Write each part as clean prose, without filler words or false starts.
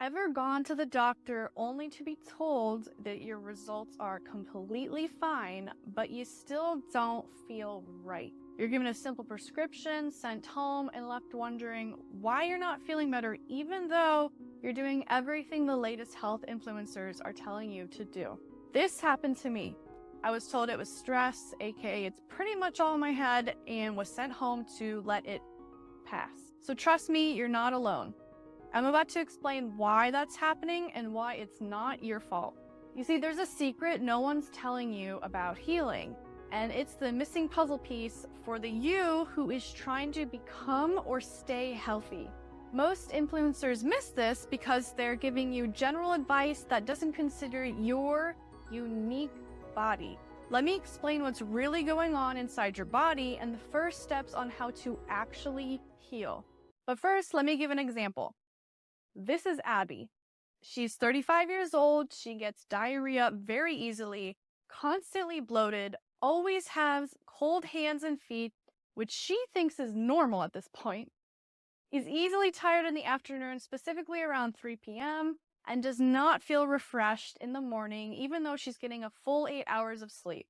Ever gone to the doctor only to be told that your results are completely fine, but you still don't feel right? You're given a simple prescription, sent home, and left wondering why you're not feeling better, even though you're doing everything the latest health influencers are telling you to do. This happened to me. I was told it was stress, aka it's pretty much all in my head, and was sent home to let it pass. So trust me, you're not alone. I'm about to explain why that's happening and why it's not your fault. You see, there's a secret no one's telling you about healing, and it's the missing puzzle piece for the you who is trying to become or stay healthy. Most influencers miss this because they're giving you general advice that doesn't consider your unique body. Let me explain what's really going on inside your body and the first steps on how to actually heal. But first, let me give an example. This is Abby. She's 35 years old, she gets diarrhea very easily, constantly bloated, always has cold hands and feet, which she thinks is normal at this point, is easily tired in the afternoon, specifically around 3 p.m., and does not feel refreshed in the morning, even though she's getting a full 8 hours of sleep.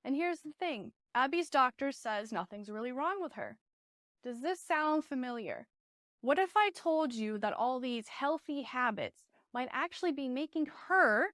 And here's the thing, Abby's doctor says nothing's really wrong with her. Does this sound familiar? What if I told you that all these healthy habits might actually be making her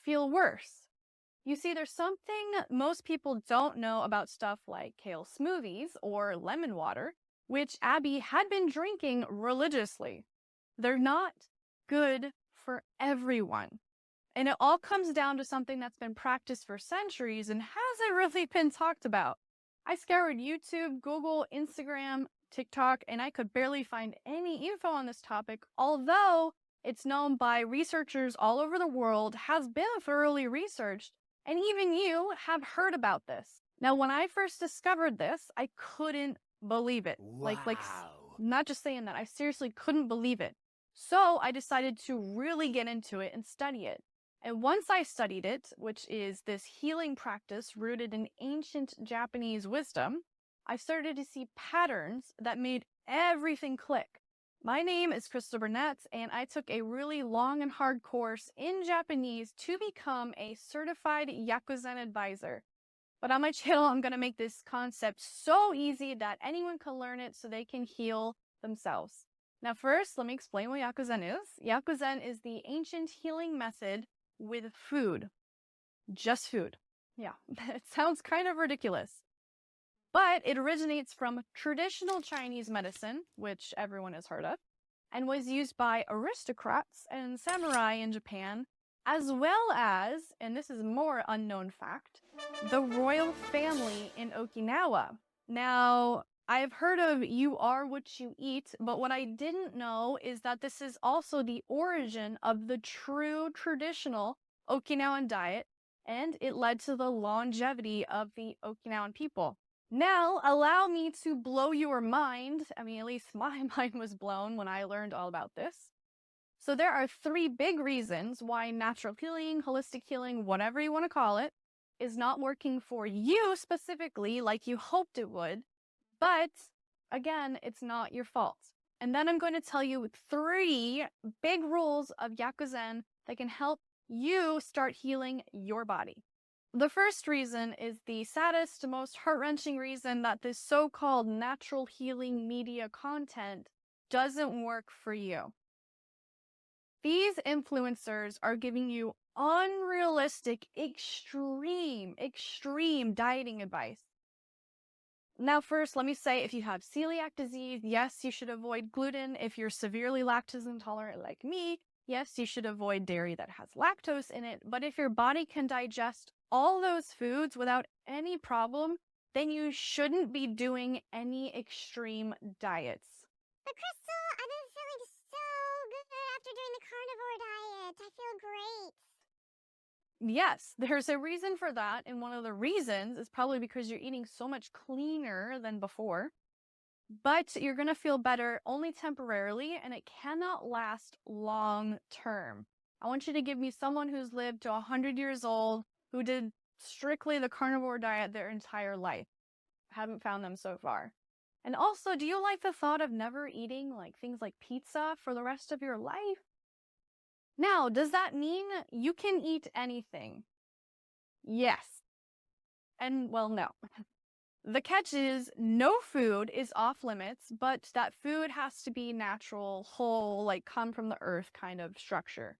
feel worse? You see, there's something most people don't know about stuff like kale smoothies or lemon water, which Abby had been drinking religiously. They're not good for everyone. And it all comes down to something that's been practiced for centuries and hasn't really been talked about. I scoured YouTube, Google, Instagram, TikTok, and I could barely find any info on this topic, although it's known by researchers all over the world, has been thoroughly researched, and even you have heard about this. Now, when I first discovered this, I couldn't believe it. Wow. Not just saying that, I seriously couldn't believe it. So I decided to really get into it and study it. And once I studied it, which is this healing practice rooted in ancient Japanese wisdom, I started to see patterns that made everything click. My name is Christal Burnette, and I took a really long and hard course in Japanese to become a certified Yakuzen advisor. But on my channel, I'm going to make this concept so easy that anyone can learn it so they can heal themselves. Now first, let me explain what Yakuzen is. Yakuzen is the ancient healing method with food. Just food. Yeah, it sounds kind of ridiculous. But it originates from traditional Chinese medicine, which everyone has heard of, and was used by aristocrats and samurai in Japan, as well as, and this is a more unknown fact, the royal family in Okinawa. Now, I've heard of you are what you eat, but what I didn't know is that this is also the origin of the true traditional Okinawan diet, and it led to the longevity of the Okinawan people. Now, allow me to blow your mind. I mean, at least my mind was blown when I learned all about this. So there are 3 big reasons why natural healing, holistic healing, whatever you want to call it, is not working for you specifically like you hoped it would. But again, it's not your fault. And then I'm going to tell you 3 big rules of Yakuzen that can help you start healing your body. The first reason is the saddest, most heart-wrenching reason that this so-called natural healing media content doesn't work for you. These influencers are giving you unrealistic, extreme dieting advice. Now first, let me say, if you have celiac disease, yes, you should avoid gluten. If you're severely lactose intolerant like me, yes, you should avoid dairy that has lactose in it. But if your body can digest all those foods without any problem, then you shouldn't be doing any extreme diets. But Christal, I've been feeling so good after doing the carnivore diet. I feel great. Yes, there's a reason for that, and one of the reasons is probably because you're eating so much cleaner than before. But you're going to feel better only temporarily, and it cannot last long term. I want you to give me someone who's lived to 100 years old, who did strictly the carnivore diet their entire life. I haven't found them so far. And also, do you like the thought of never eating things like pizza for the rest of your life? Now, does that mean you can eat anything? Yes. And well, no. The catch is no food is off limits, but that food has to be natural, whole, like come from the earth kind of structure.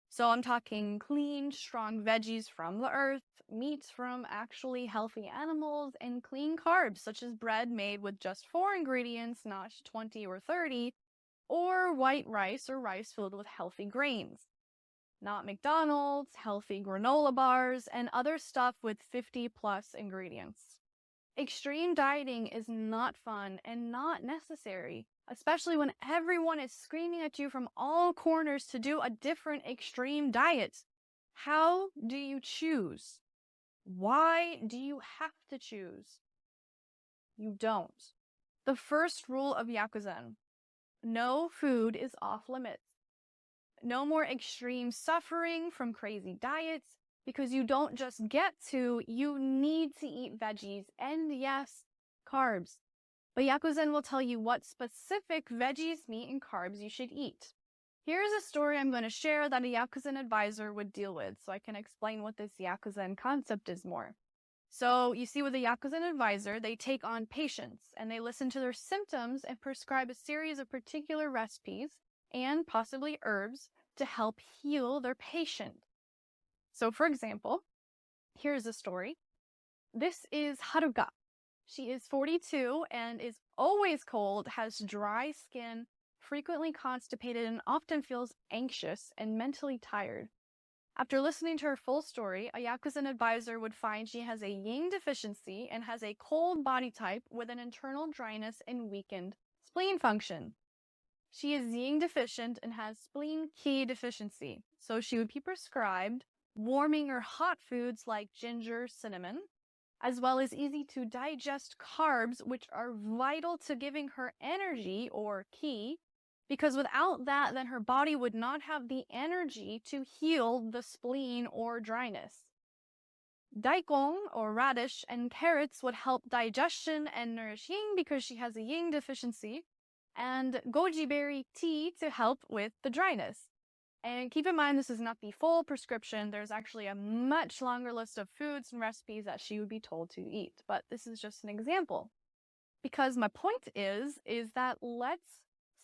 So I'm talking clean, strong veggies from the earth, meats from actually healthy animals, and clean carbs, such as bread made with just 4 ingredients, not 20 or 30, or white rice or rice filled with healthy grains. Not McDonald's, healthy granola bars, and other stuff with 50 plus ingredients. Extreme dieting is not fun and not necessary, especially when everyone is screaming at you from all corners to do a different extreme diet. How do you choose? Why do you have to choose? You don't. The first rule of Yakuzen: no food is off limits. No more extreme suffering from crazy diets, because you don't just get to, you need to eat veggies and yes, carbs. But Yakuzen will tell you what specific veggies, meat, and carbs you should eat. Here's a story I'm going to share that a Yakuzen advisor would deal with, so I can explain what this Yakuzen concept is more. So you see, with a Yakuzen advisor, they take on patients and they listen to their symptoms and prescribe a series of particular recipes and possibly herbs to help heal their patient. So for example, here's a story. This is Haruka. She is 42 and is always cold, has dry skin, frequently constipated, and often feels anxious and mentally tired. After listening to her full story, a Yakuzen advisor would find she has a yin deficiency and has a cold body type with an internal dryness and weakened spleen function. She is yin deficient and has spleen qi deficiency, so she would be prescribed warming or hot foods like ginger, cinnamon, as well as easy to digest carbs, which are vital to giving her energy or qi, because without that, then her body would not have the energy to heal the spleen or dryness. Daikon or radish and carrots would help digestion and nourish yin because she has a yin deficiency, and goji berry tea to help with the dryness. And keep in mind, this is not the full prescription. There's actually a much longer list of foods and recipes that she would be told to eat, but this is just an example. Because my point is that let's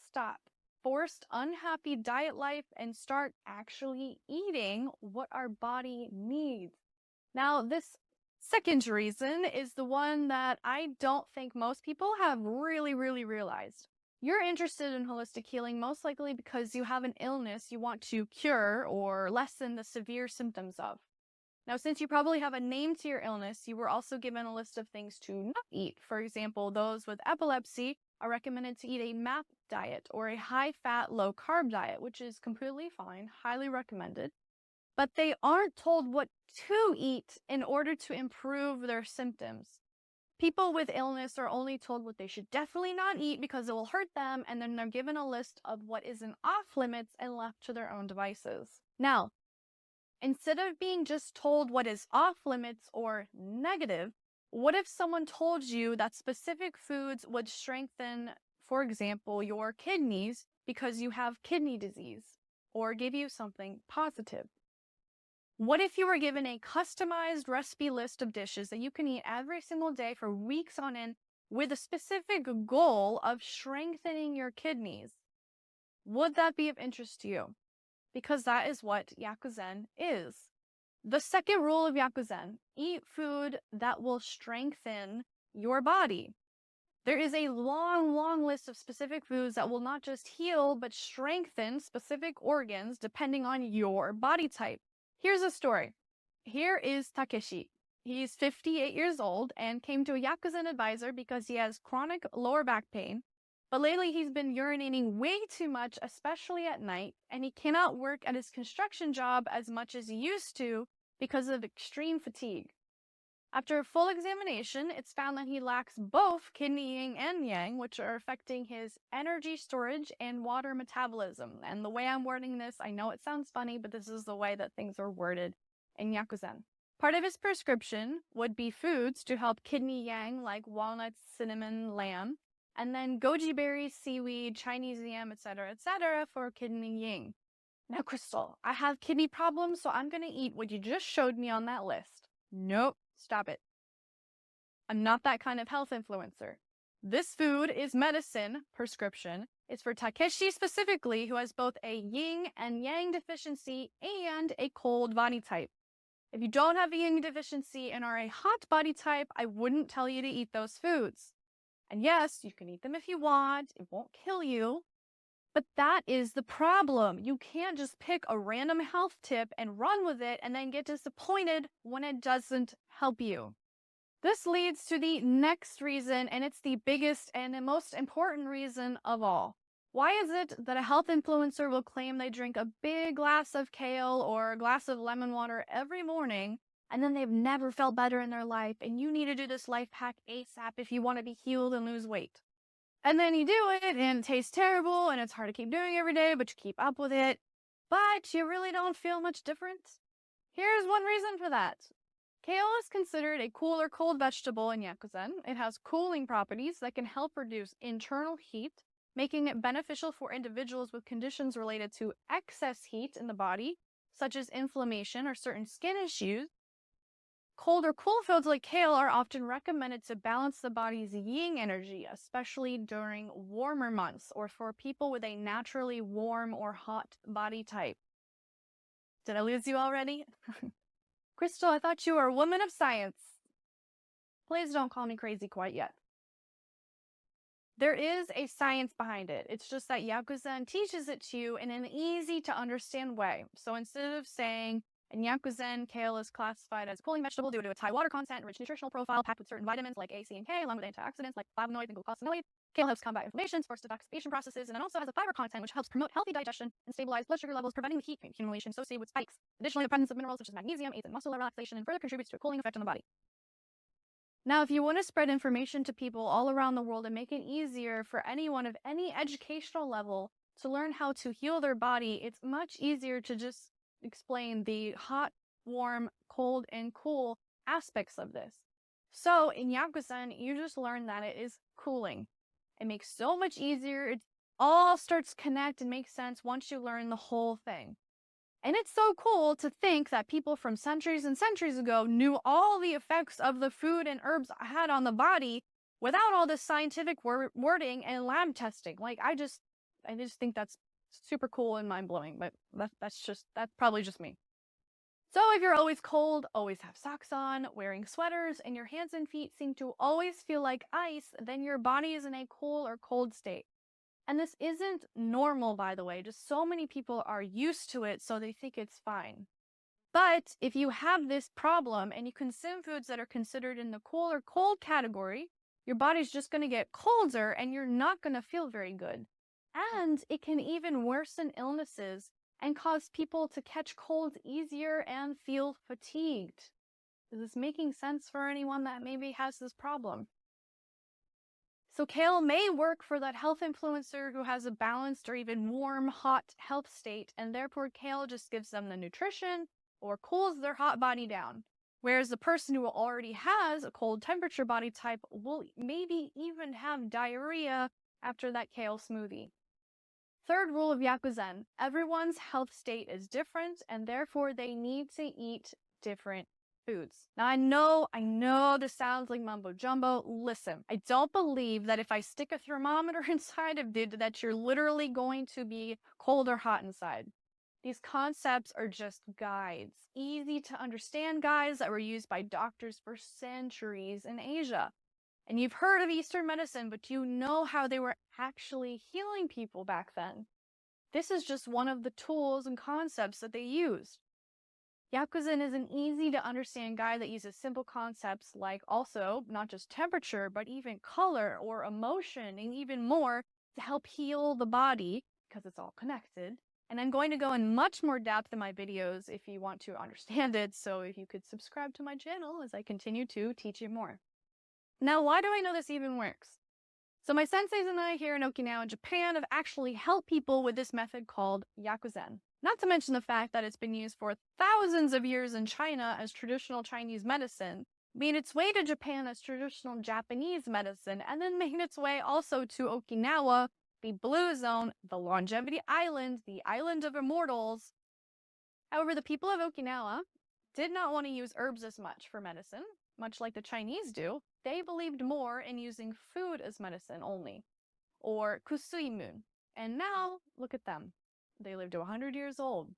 stop forced unhappy diet life and start actually eating what our body needs. Now, this second reason is the one that I don't think most people have really realized. You're interested in holistic healing most likely because you have an illness you want to cure or lessen the severe symptoms of. Now, since you probably have a name to your illness, you were also given a list of things to not eat. For example, those with epilepsy are recommended to eat a MAP diet or a high-fat, low-carb diet, which is completely fine, highly recommended. But they aren't told what to eat in order to improve their symptoms. People with illness are only told what they should definitely not eat because it will hurt them, and then they're given a list of what isn't off limits and left to their own devices. Now, instead of being just told what is off limits or negative, what if someone told you that specific foods would strengthen, for example, your kidneys because you have kidney disease, or give you something positive? What if you were given a customized recipe list of dishes that you can eat every single day for weeks on end with a specific goal of strengthening your kidneys? Would that be of interest to you? Because that is what Yakuzen is. The second rule of Yakuzen: eat food that will strengthen your body. There is a long list of specific foods that will not just heal, but strengthen specific organs depending on your body type. Here's a story. Here is Takeshi. He's 58 years old and came to a Yakuzen advisor because he has chronic lower back pain. But lately he's been urinating way too much, especially at night, and he cannot work at his construction job as much as he used to because of extreme fatigue. After a full examination, it's found that he lacks both kidney yin and yang, which are affecting his energy storage and water metabolism. And the way I'm wording this, I know it sounds funny, but this is the way that things are worded in Yakuzen. Part of his prescription would be foods to help kidney yang, like walnuts, cinnamon, lamb, and then goji berries, seaweed, Chinese yam, etc., for kidney yin. Now, Crystal, I have kidney problems, so I'm going to eat what you just showed me on that list. Nope, stop it. I'm not that kind of health influencer. This food is medicine, prescription. It's for Takeshi specifically, who has both a yin and yang deficiency and a cold body type. If you don't have a yin deficiency and are a hot body type, I wouldn't tell you to eat those foods. And yes, you can eat them if you want, it won't kill you. But that is the problem. You can't just pick a random health tip and run with it and then get disappointed when it doesn't help you. This leads to the next reason, and it's the biggest and the most important reason of all. Why is it that a health influencer will claim they drink a big glass of kale or a glass of lemon water every morning, and then they've never felt better in their life, and you need to do this life hack ASAP if you want to be healed and lose weight? And then you do it, and it tastes terrible, and it's hard to keep doing every day, but you keep up with it, but you really don't feel much different? Here's one reason for that. Kale is considered a cool or cold vegetable in Yakuzen. It has cooling properties that can help reduce internal heat, making it beneficial for individuals with conditions related to excess heat in the body, such as inflammation or certain skin issues. Cold or cool foods like kale are often recommended to balance the body's yin energy, especially during warmer months or for people with a naturally warm or hot body type. Did I lose you already? Crystal, I thought you were a woman of science. Please don't call me crazy quite yet. There is a science behind it. It's just that Yakuzen teaches it to you in an easy to understand way. So instead of saying, in Yakuzen, kale is classified as a cooling vegetable due to its high water content, rich nutritional profile, packed with certain vitamins like A, C, and K, along with antioxidants like flavonoids and glucosinolates. Kale helps combat inflammation, supports detoxification processes, and it also has a fiber content which helps promote healthy digestion and stabilize blood sugar levels, preventing the heat accumulation associated with spikes. Additionally, the presence of minerals such as magnesium aids in muscle relaxation and further contributes to a cooling effect on the body. Now, if you want to spread information to people all around the world and make it easier for anyone of any educational level to learn how to heal their body, it's much easier to just explain the hot, warm, cold, and cool aspects of this. So in Yakuzen, you just learn that it is cooling. It makes so much easier. It all starts to connect and make sense once you learn the whole thing. And it's so cool to think that people from centuries and centuries ago knew all the effects of the food and herbs had on the body without all this scientific wording and lab testing. Like, I just think that's super cool and mind-blowing, but that's probably just me. So if you're always cold, always have socks on, wearing sweaters, and your hands and feet seem to always feel like ice, then your body is in a cool or cold state. And this isn't normal, by the way. Just so many people are used to it, so they think it's fine. But if you have this problem and you consume foods that are considered in the cool or cold category, your body's just going to get colder and you're not going to feel very good. And it can even worsen illnesses and cause people to catch colds easier and feel fatigued. Is this making sense for anyone that maybe has this problem? So kale may work for that health influencer who has a balanced or even warm, hot health state, and therefore kale just gives them the nutrition or cools their hot body down. Whereas the person who already has a cold temperature body type will maybe even have diarrhea after that kale smoothie. Third rule of Yakuzen: everyone's health state is different, and therefore they need to eat different foods. Now, I know this sounds like mumbo jumbo. Listen, I don't believe that if I stick a thermometer inside of you that you're literally going to be cold or hot inside. These concepts are just guides, easy to understand guides that were used by doctors for centuries in Asia. And you've heard of Eastern medicine, but do you know how they were actually healing people back then? This is just one of the tools and concepts that they used. Yakuzen is an easy to understand guide that uses simple concepts like also not just temperature, but even color or emotion and even more to help heal the body because it's all connected. And I'm going to go in much more depth in my videos if you want to understand it. So if you could subscribe to my channel as I continue to teach you more. Now, why do I know this even works? So my senseis and I here in Okinawa, Japan, have actually helped people with this method called Yakuzen. Not to mention the fact that it's been used for thousands of years in China as traditional Chinese medicine, made its way to Japan as traditional Japanese medicine, and then made its way also to Okinawa The blue zone, the longevity island, the island of immortals. However, the people of Okinawa did not want to use herbs as much for medicine, much like the Chinese do. They believed more in using food as medicine only, or kusuimun. And now, look at them. They lived to 100 years old.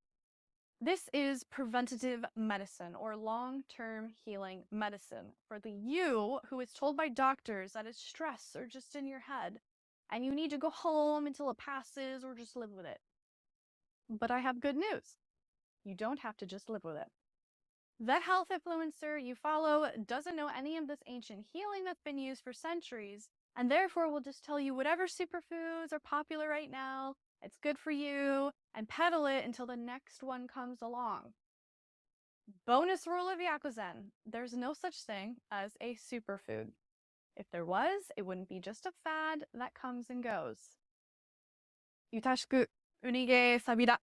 This is preventative medicine, or long-term healing medicine, for the you who is told by doctors that it's stress or just in your head, and you need to go home until it passes or just live with it. But I have good news. You don't have to just live with it. That health influencer you follow doesn't know any of this ancient healing that's been used for centuries, and therefore will just tell you whatever superfoods are popular right now, it's good for you, and peddle it until the next one comes along. Bonus rule of Yakuzen, there's no such thing as a superfood. If there was, it wouldn't be just a fad that comes and goes. ゆたしく、うにげさびだ。